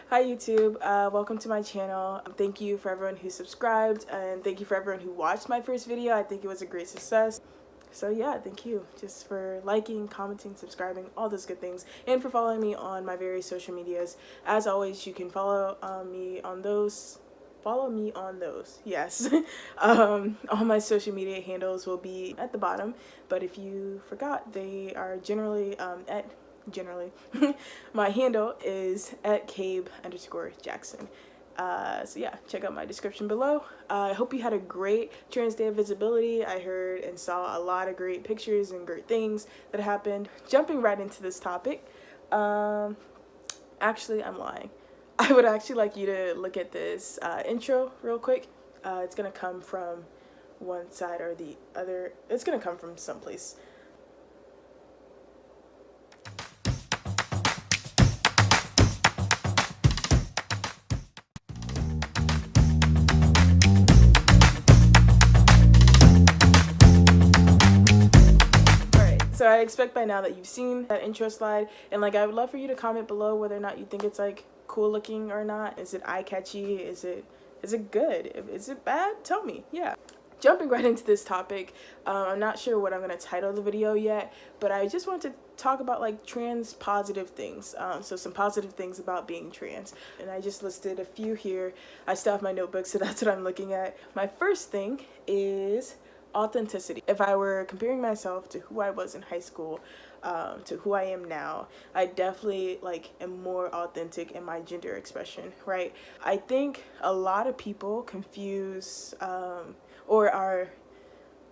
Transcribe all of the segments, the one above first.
Hi YouTube, welcome to my channel. Thank you for everyone who subscribed, and thank you for everyone who watched my first video. I think it was a great success. So yeah, thank you just for liking, commenting, subscribing, all those good things, and for following me on my various social medias. As always, you can follow me on those. Yes. All my social media handles will be at the bottom, but if you forgot, they are generally my handle is at @cabe_Jackson. So yeah, check out my description below. I hope you had a great Trans Day of Visibility. I heard and saw a lot of great pictures and great things that happened. Jumping right into this topic, actually I'm lying. I would actually like you to look at this intro real quick. It's gonna come from one side or the other. It's gonna come from someplace. So I expect by now that you've seen that intro slide, and like I would love for you to comment below whether or not you think it's like cool looking or not. Is it eye-catchy? Is it good? Is it bad? Tell me. Yeah. Jumping right into this topic, I'm not sure what I'm gonna title the video yet, but I just want to talk about like trans positive things. So some positive things about being trans, and I just listed a few here. I still have my notebook, so that's what I'm looking at. My first thing is authenticity. If I were comparing myself to who I was in high school to who I am now, I definitely like am more authentic in my gender expression, right? I think a lot of people confuse or are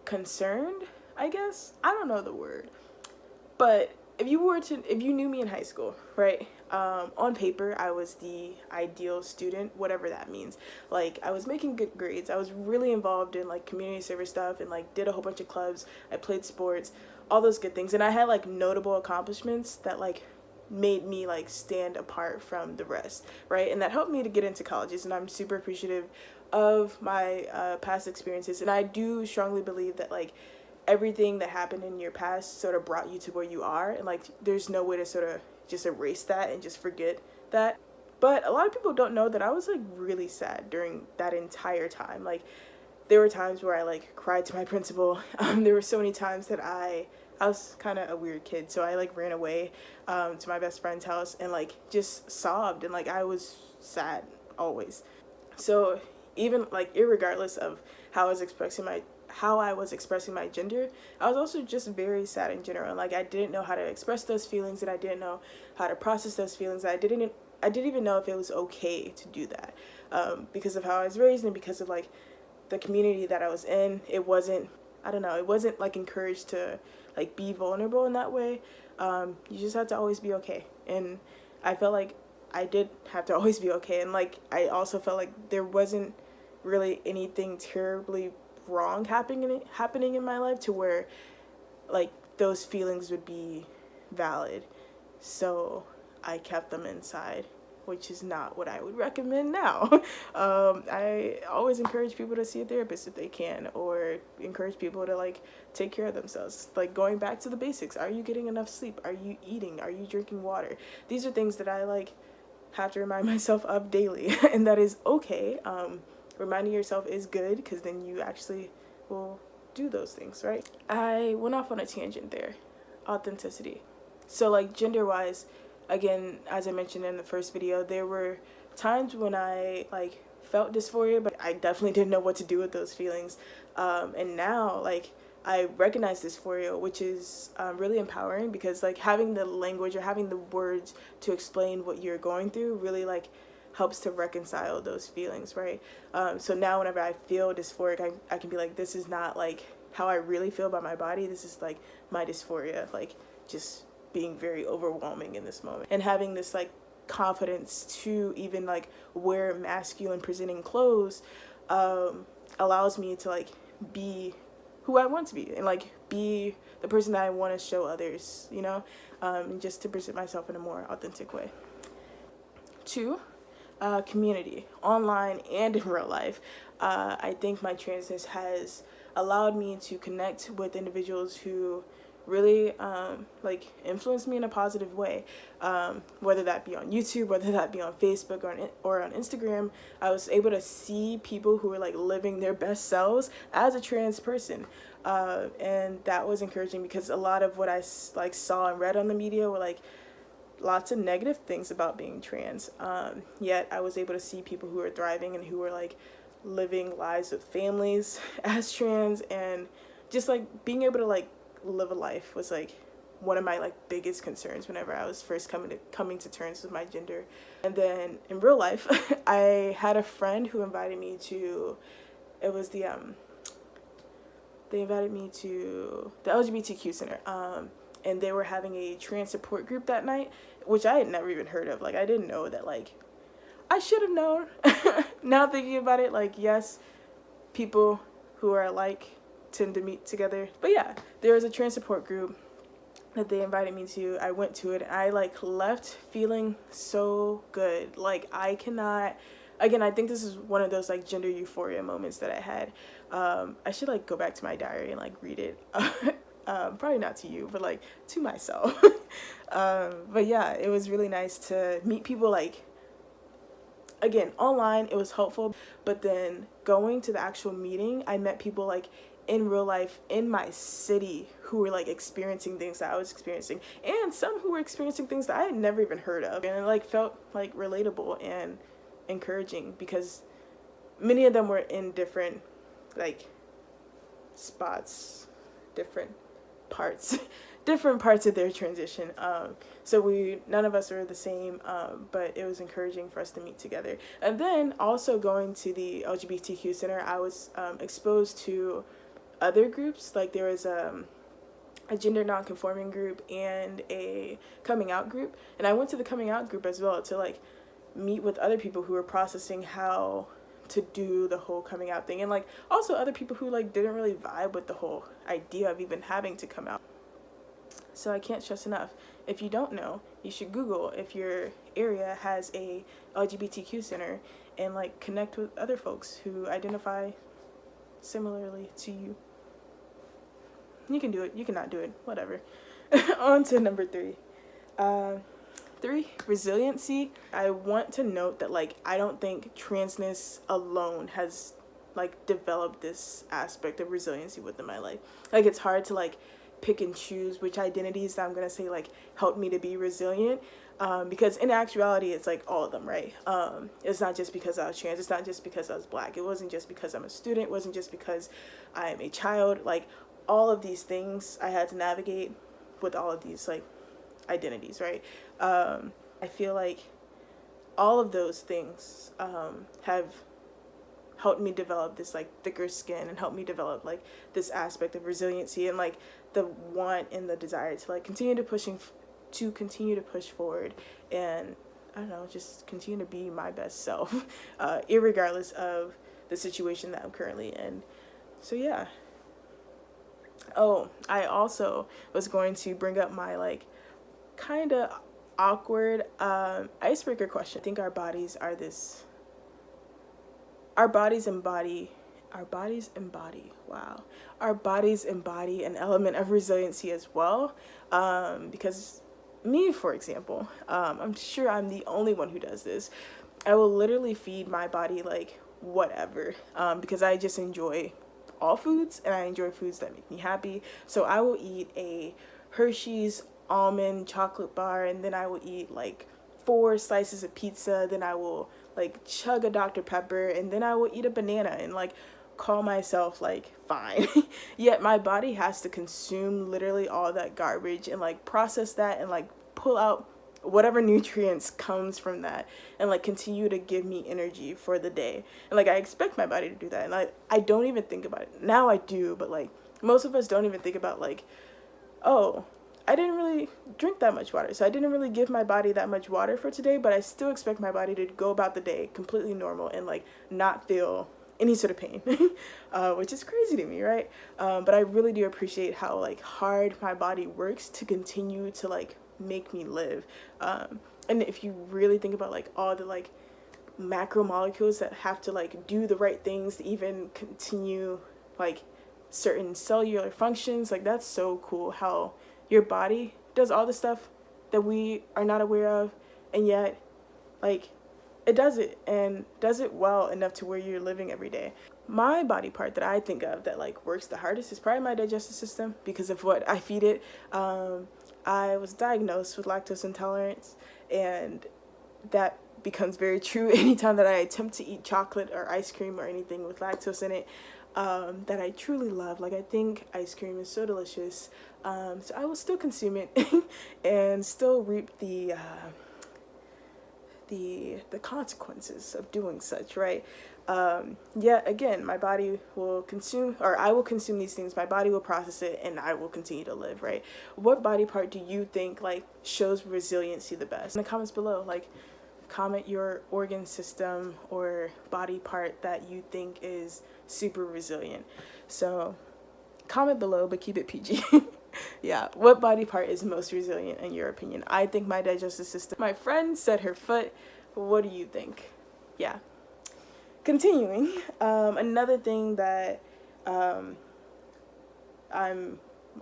concerned, I guess. I don't know the word. But if you knew me in high school, right? On paper, I was the ideal student, whatever that means. Like, I was making good grades. I was really involved in like community service stuff and like did a whole bunch of clubs. I played sports, all those good things. And I had like notable accomplishments that like made me like stand apart from the rest, right? And that helped me to get into colleges, and I'm super appreciative of my past experiences. And I do strongly believe that like everything that happened in your past sort of brought you to where you are, and like there's no way to sort of just erase that and just forget that. But a lot of people don't know that I was like really sad during that entire time. Like there were times where I like cried to my principal. There were so many times that I was kind of a weird kid, so I like ran away to my best friend's house and like just sobbed, and like I was sad always. So even like irregardless of how I was expressing my gender, I was also just very sad in general. Like I didn't know how to express those feelings, and I didn't know how to process those feelings. I didn't even know if it was okay to do that, because of how I was raised and because of like the community that I was in. It wasn't, I don't know, it wasn't like encouraged to like be vulnerable in that way. You just have to always be okay, and I felt like I did have to always be okay. And like I also felt like there wasn't really anything terribly wrong happening in my life to where like those feelings would be valid. So I kept them inside, which is not what I would recommend now. I always encourage people to see a therapist if they can, or encourage people to like take care of themselves. Like going back to the basics. Are you getting enough sleep? Are you eating? Are you drinking water? These are things that I like have to remind myself of daily, and that is okay. Reminding yourself is good, because then you actually will do those things, right? I went off on a tangent there. Authenticity. So like gender wise, again, as I mentioned in the first video, there were times when I like felt dysphoria, but I definitely didn't know what to do with those feelings. And now like I recognize dysphoria, which is really empowering, because like having the language or having the words to explain what you're going through really like helps to reconcile those feelings, right? So now whenever I feel dysphoric, I can be like, this is not like how I really feel about my body. This is like my dysphoria, like just being very overwhelming in this moment. And having this like confidence to even like wear masculine presenting clothes allows me to like be who I want to be, and like be the person that I want to show others, you know, just to present myself in a more authentic way. 2, community, online and in real life. I think my transness has allowed me to connect with individuals who really like influenced me in a positive way, whether that be on YouTube, whether that be on Facebook or on Instagram. I was able to see people who were like living their best selves as a trans person, and that was encouraging, because a lot of what I like saw and read on the media were like lots of negative things about being trans, yet I was able to see people who were thriving and who were like living lives with families as trans, and just like being able to like live a life was like one of my like biggest concerns whenever I was first coming to terms with my gender. And then in real life, I had a friend who invited me to, it was the they invited me to the LGBTQ center, and they were having a trans support group that night, which I had never even heard of. Like, I didn't know that. Like, I should have known. Now thinking about it, like, yes, people who are alike tend to meet together. But yeah, there was a trans support group that they invited me to. I went to it, and I like left feeling so good. Like, I cannot, again, I think this is one of those like gender euphoria moments that I had. I should like go back to my diary and like read it. Probably not to you, but like to myself. But yeah, it was really nice to meet people, like, again, online, it was helpful, but then going to the actual meeting, I met people like in real life in my city who were like experiencing things that I was experiencing, and some who were experiencing things that I had never even heard of, and it like felt like relatable and encouraging, because many of them were in different like spots, different parts different parts of their transition, so none of us are the same, but it was encouraging for us to meet together. And then also going to the LGBTQ center, I was exposed to other groups. Like, there was a gender nonconforming group and a coming out group, and I went to the coming out group as well to like meet with other people who were processing how to do the whole coming out thing, and like also other people who like didn't really vibe with the whole idea of even having to come out. So I can't stress enough, if you don't know, you should Google if your area has a LGBTQ center, and like connect with other folks who identify similarly to you. You can do it, you cannot do it, whatever. On to number 3. 3, resiliency. I want to note that like I don't think transness alone has like developed this aspect of resiliency within my life. Like, it's hard to like pick and choose which identities that I'm gonna say like helped me to be resilient, because in actuality it's like all of them, right? It's not just because I was trans, it's not just because I was Black, it wasn't just because I'm a student, it wasn't just because I am a child. Like, all of these things I had to navigate with all of these like identities, right? I feel like all of those things have helped me develop this like thicker skin, and helped me develop like this aspect of resiliency, and like the want and the desire to like continue to push forward, and I don't know, just continue to be my best self, irregardless of the situation that I'm currently in. So yeah. Oh, I also was going to bring up my like kind of awkward icebreaker question. I think our bodies embody an element of resiliency as well, because me, for example, I'm sure I'm the only one who does this. I will literally feed my body like whatever, because I just enjoy all foods, and I enjoy foods that make me happy. So I will eat a Hershey's almond chocolate bar, and then I will eat like 4 slices of pizza, then I will like chug a Dr. Pepper, and then I will eat a banana, and like call myself like fine. Yet my body has to consume literally all that garbage and like process that, and like pull out whatever nutrients comes from that, and like continue to give me energy for the day. And like I expect my body to do that, and I don't even think about it. Now I do, but like most of us don't even think about like, oh, I didn't really drink that much water, so I didn't really give my body that much water for today, but I still expect my body to go about the day completely normal and like not feel any sort of pain, which is crazy to me, right? But I really do appreciate how like hard my body works to continue to like make me live. And if you really think about like all the like macromolecules that have to like do the right things to even continue like certain cellular functions. Like, that's so cool how your body does all the stuff that we are not aware of, and yet, like, it does it, and does it well enough to where you're living every day. My body part that I think of that like works the hardest is probably my digestive system, because of what I feed it. I was diagnosed with lactose intolerance, and that becomes very true anytime that I attempt to eat chocolate or ice cream or anything with lactose in it, that I truly love. Like, I think ice cream is so delicious, so I will still consume it and still reap the consequences of doing such, right? Yet again, my body will consume, or I will consume these things, my body will process it, and I will continue to live, right? What body part do you think like shows resiliency the best? In the comments below, like, comment your organ system or body part that you think is super resilient. So comment below, but keep it PG. Yeah, what body part is most resilient in your opinion? I think my digestive system. My friend said her foot. What do you think? Yeah. Continuing, another thing that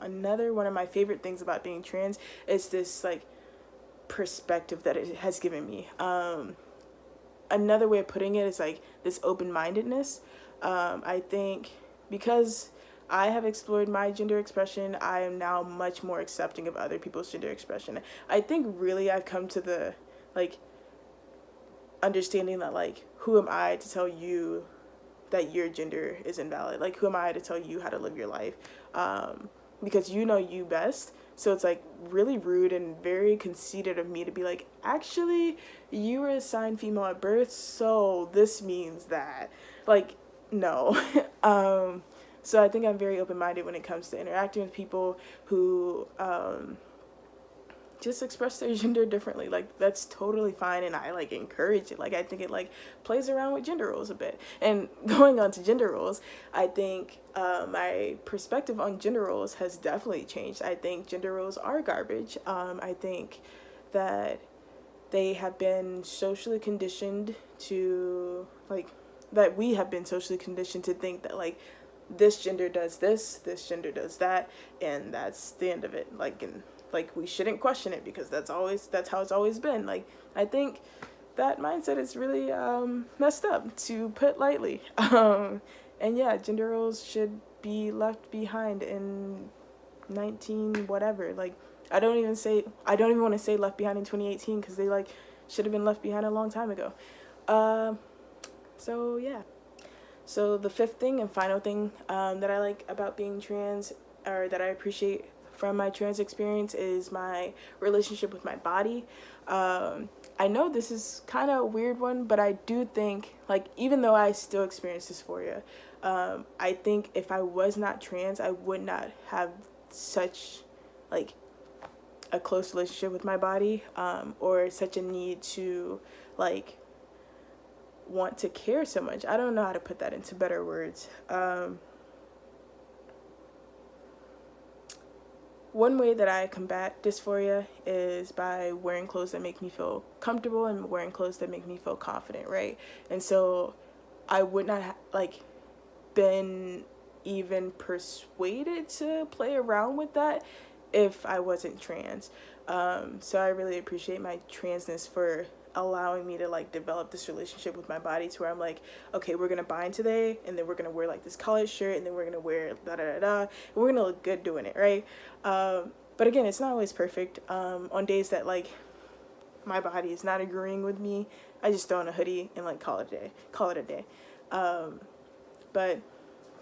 another one of my favorite things about being trans is this like perspective that it has given me. Another way of putting it is like this open-mindedness. I think because I have explored my gender expression, I am now much more accepting of other people's gender expression. I think really I've come to the like understanding that like, who am I to tell you that your gender is invalid? Like, who am I to tell you how to live your life? Because you know you best. So it's like really rude and very conceited of me to be like, actually, you were assigned female at birth, so this means that. Like, no. So I think I'm very open-minded when it comes to interacting with people who just express their gender differently. Like, that's totally fine, and I like encourage it. Like, I think it like plays around with gender roles a bit. And going on to gender roles, I think my perspective on gender roles has definitely changed. I think gender roles are garbage. I think that they have been socially conditioned to like, that we have been socially conditioned to think that like, this gender does this gender does that, and that's the end of it. Like, and like, we shouldn't question it because that's how it's always been. Like, I think that mindset is really messed up, to put lightly. And yeah, gender roles should be left behind in 19 whatever. Like, I don't even want to say left behind in 2018, because they like should have been left behind a long time ago. So yeah. So the fifth thing and final thing that I like about being trans, or that I appreciate from my trans experience, is my relationship with my body. I know this is kind of a weird one, but I do think, like, even though I still experience dysphoria, I think if I was not trans, I would not have such, like, a close relationship with my body, or such a need to, like, want to care so much. I don't know how to put that into better words. One way that I combat dysphoria is by wearing clothes that make me feel comfortable and wearing clothes that make me feel confident, right? And so I would not like been even persuaded to play around with that if I wasn't trans. So I really appreciate my transness for allowing me to like develop this relationship with my body, to where I'm like, okay, we're gonna bind today, and then we're gonna wear like this collared shirt, and then we're gonna wear da da da da, and we're gonna look good doing it, right? But again, it's not always perfect. On days that like my body is not agreeing with me, I just throw on a hoodie and like call it a day. But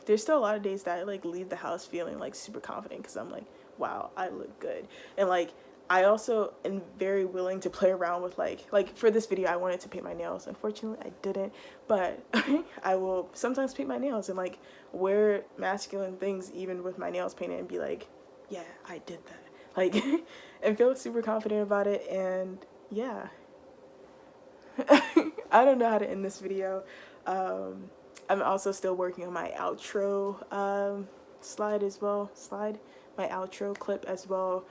there's still a lot of days that I like leave the house feeling like super confident, because I'm like, wow, I look good. And like, I also am very willing to play around with like for this video I wanted to paint my nails. Unfortunately I didn't, but I will sometimes paint my nails and like wear masculine things even with my nails painted and be like, yeah, I did that, like, and feel super confident about it. And yeah, I don't know how to end this video. I'm also still working on my outro my outro clip as well.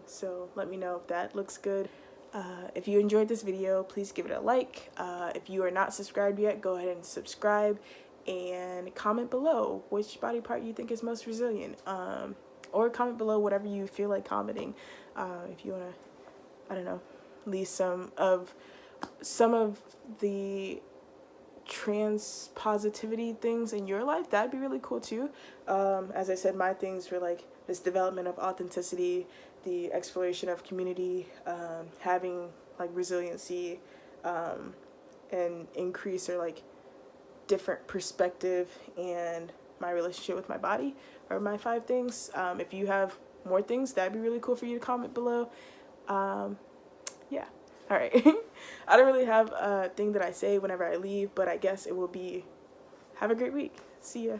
So let me know if that looks good. If you enjoyed this video, please give it a like. If you are not subscribed yet, go ahead and subscribe. and comment below which body part you think is most resilient, or comment below whatever you feel like commenting. If you want to, I don't know, leave some of the trans positivity things in your life, that'd be really cool too. As I said, my things were like this development of authenticity, the exploration of community, having like resiliency, and increase or like different perspective, and my relationship with my body are my 5 things. If you have more things, that'd be really cool for you to comment below. Yeah. All right. I don't really have a thing that I say whenever I leave, but I guess it will be, have a great week. See ya.